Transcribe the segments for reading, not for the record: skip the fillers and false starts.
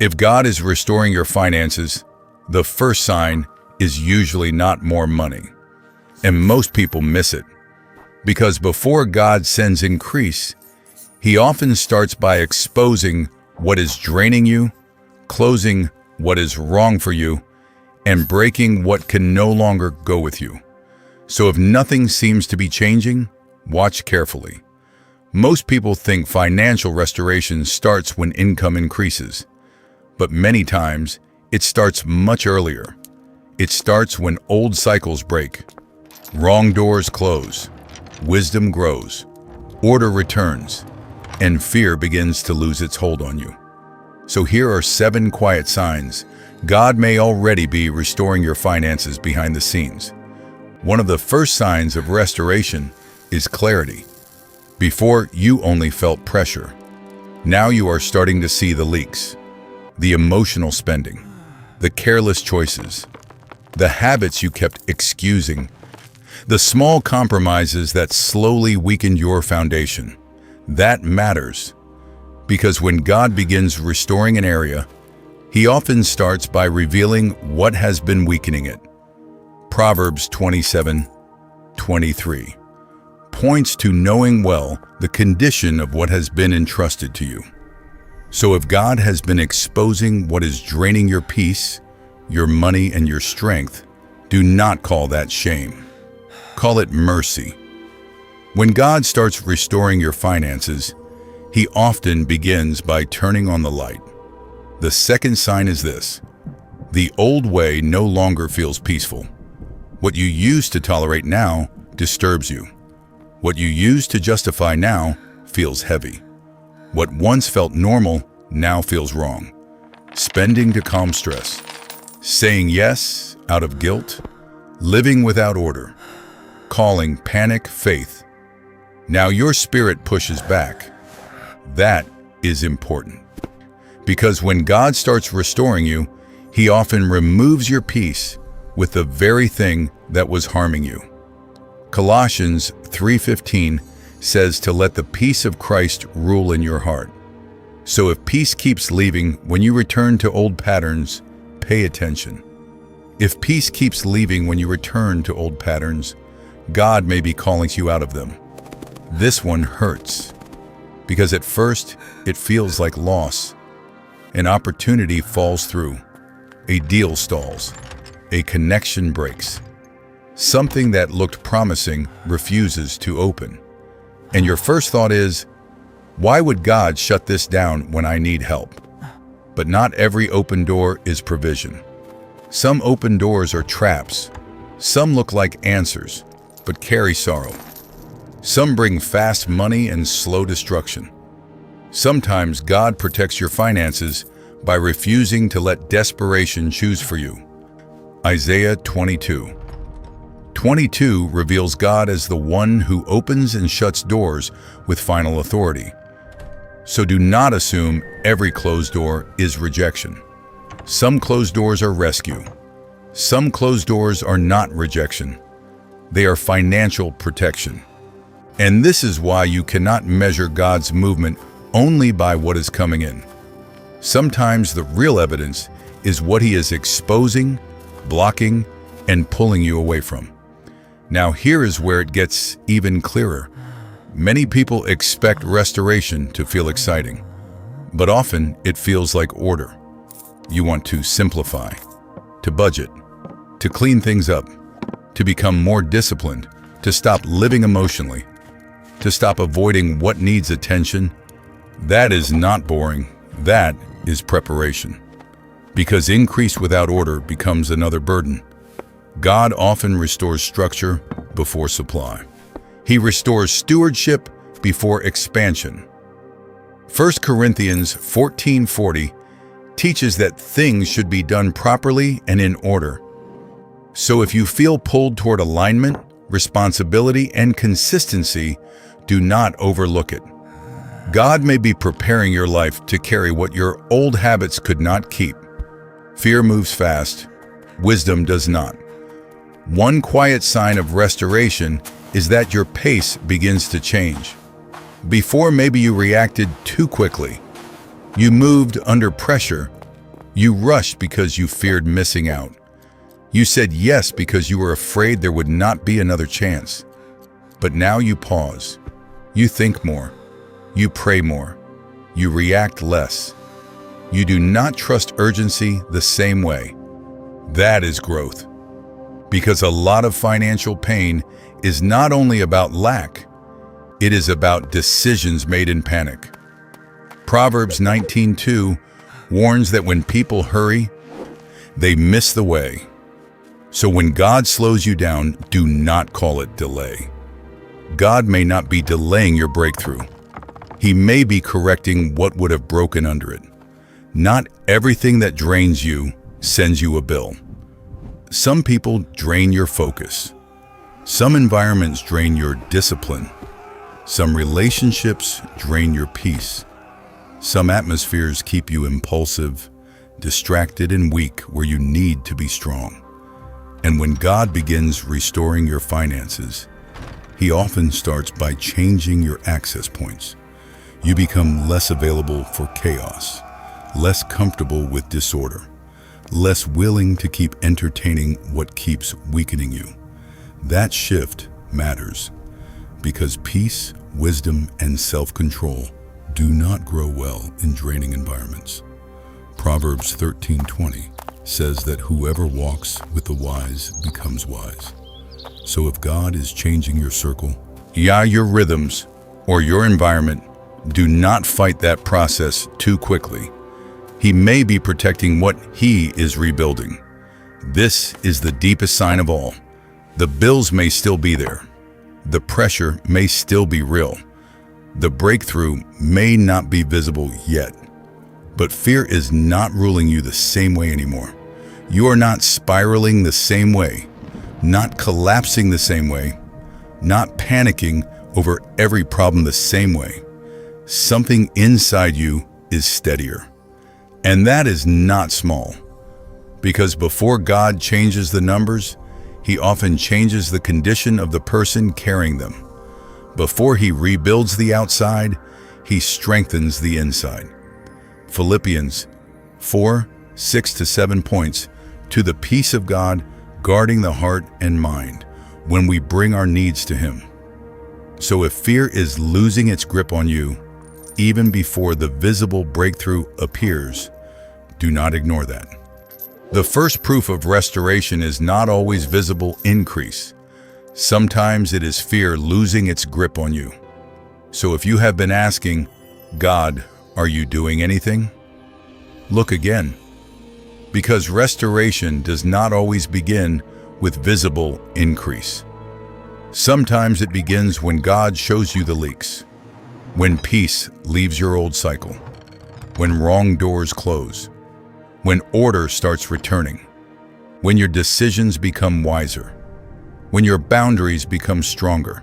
If God is restoring your finances, the first sign is usually not more money. And most people miss it. Because before God sends increase, He often starts by exposing what is draining you, closing what is wrong for you, and breaking what can no longer go with you. So if nothing seems to be changing, watch carefully. Most people think financial restoration starts when income increases. But many times, it starts much earlier. It starts when old cycles break, wrong doors close, wisdom grows, order returns, and fear begins to lose its hold on you. So here are 7 quiet signs God may already be restoring your finances behind the scenes. One of the first signs of restoration is clarity. Before, you only felt pressure. Now you are starting to see the leaks. The emotional spending, the careless choices, the habits you kept excusing, the small compromises that slowly weakened your foundation. That matters, because when God begins restoring an area, He often starts by revealing what has been weakening it. Proverbs 27:23 points to knowing well the condition of what has been entrusted to you. So if God has been exposing what is draining your peace, your money, and your strength, do not call that shame. Call it mercy. When God starts restoring your finances, He often begins by turning on the light. The second sign is this: the old way no longer feels peaceful. What you used to tolerate now disturbs you. What you used to justify now feels heavy. What once felt normal now feels wrong. Spending to calm stress, saying yes out of guilt, living without order, calling panic faith. Now your spirit pushes back. That is important. Because when God starts restoring you, He often removes your peace with the very thing that was harming you. Colossians 3:15 says to let the peace of Christ rule in your heart. So if peace keeps leaving when you return to old patterns, pay attention. If peace keeps leaving when you return to old patterns, God may be calling you out of them. This one hurts, because at first it feels like loss. An opportunity falls through, a deal stalls, a connection breaks. Something that looked promising refuses to open. And your first thought is, why would God shut this down when I need help? But not every open door is provision. Some open doors are traps. Some look like answers, but carry sorrow. Some bring fast money and slow destruction. Sometimes God protects your finances by refusing to let desperation choose for you. Isaiah 22:22 reveals God as the one who opens and shuts doors with final authority. So do not assume every closed door is rejection. Some closed doors are rescue. Some closed doors are not rejection. They are financial protection. And this is why you cannot measure God's movement only by what is coming in. Sometimes the real evidence is what He is exposing, blocking, and pulling you away from. Now here is where it gets even clearer. Many people expect restoration to feel exciting, but often it feels like order. You want to simplify, to budget, to clean things up, to become more disciplined, to stop living emotionally, to stop avoiding what needs attention. That is not boring. That is preparation. Because increase without order becomes another burden. God often restores structure before supply. He restores stewardship before expansion. 1 Corinthians 14:40 teaches that things should be done properly and in order. So if you feel pulled toward alignment, responsibility, and consistency, do not overlook it. God may be preparing your life to carry what your old habits could not keep. Fear moves fast, wisdom does not. One quiet sign of restoration is that your pace begins to change. Before, maybe you reacted too quickly. You moved under pressure You rushed because you feared missing out. You said yes because you were afraid there would not be another chance. But now you pause. You think more. You pray more. You react less. You do not trust urgency the same way. That is growth. Because a lot of financial pain is not only about lack, it is about decisions made in panic. Proverbs 19:2 warns that when people hurry, they miss the way. So when God slows you down, do not call it delay. God may not be delaying your breakthrough. He may be correcting what would have broken under it. Not everything that drains you sends you a bill. Some people drain your focus. Some environments drain your discipline. Some relationships drain your peace. Some atmospheres keep you impulsive, distracted, and weak where you need to be strong. And when God begins restoring your finances, He often starts by changing your access points. You become less available for chaos, less comfortable with disorder, less willing to keep entertaining what keeps weakening you. That shift matters because peace, wisdom, and self-control do not grow well in draining environments. Proverbs 13:20 says that whoever walks with the wise becomes wise. So if God is changing your circle, your rhythms, or your environment, do not fight that process too quickly. He may be protecting what He is rebuilding. This is the deepest sign of all. The bills may still be there. The pressure may still be real. The breakthrough may not be visible yet. But fear is not ruling you the same way anymore. You are not spiraling the same way, not collapsing the same way, not panicking over every problem the same way. Something inside you is steadier. And that is not small. Because before God changes the numbers, He often changes the condition of the person carrying them. Before He rebuilds the outside, He strengthens the inside. Philippians 4:6-7 points to the peace of God guarding the heart and mind when we bring our needs to Him. So if fear is losing its grip on you, even before the visible breakthrough appears, do not ignore that. The first proof of restoration is not always visible increase. Sometimes it is fear losing its grip on you. So if you have been asking, God, are you doing anything? Look again. Because restoration does not always begin with visible increase. Sometimes it begins when God shows you the leaks, when peace leaves your old cycle, when wrong doors close, when order starts returning, when your decisions become wiser, when your boundaries become stronger,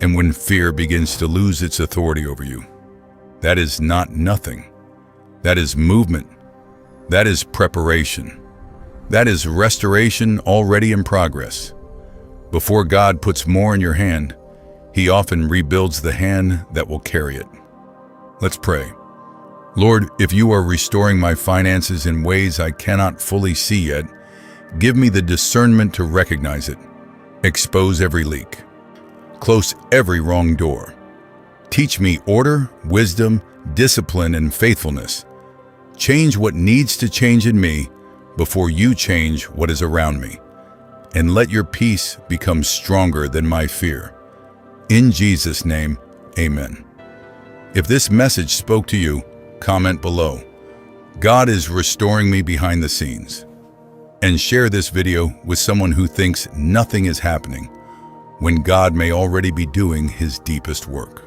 and when fear begins to lose its authority over you. That is not nothing. That is movement. That is preparation. That is restoration already in progress. Before God puts more in your hand, He often rebuilds the hand that will carry it. Let's pray. Lord, if you are restoring my finances in ways I cannot fully see yet, give me the discernment to recognize it. Expose every leak. Close every wrong door. Teach me order, wisdom, discipline, and faithfulness. Change what needs to change in me before you change what is around me. And let your peace become stronger than my fear. In Jesus' name, amen. If this message spoke to you, comment below. God is restoring me behind the scenes. And share this video with someone who thinks nothing is happening when God may already be doing His deepest work.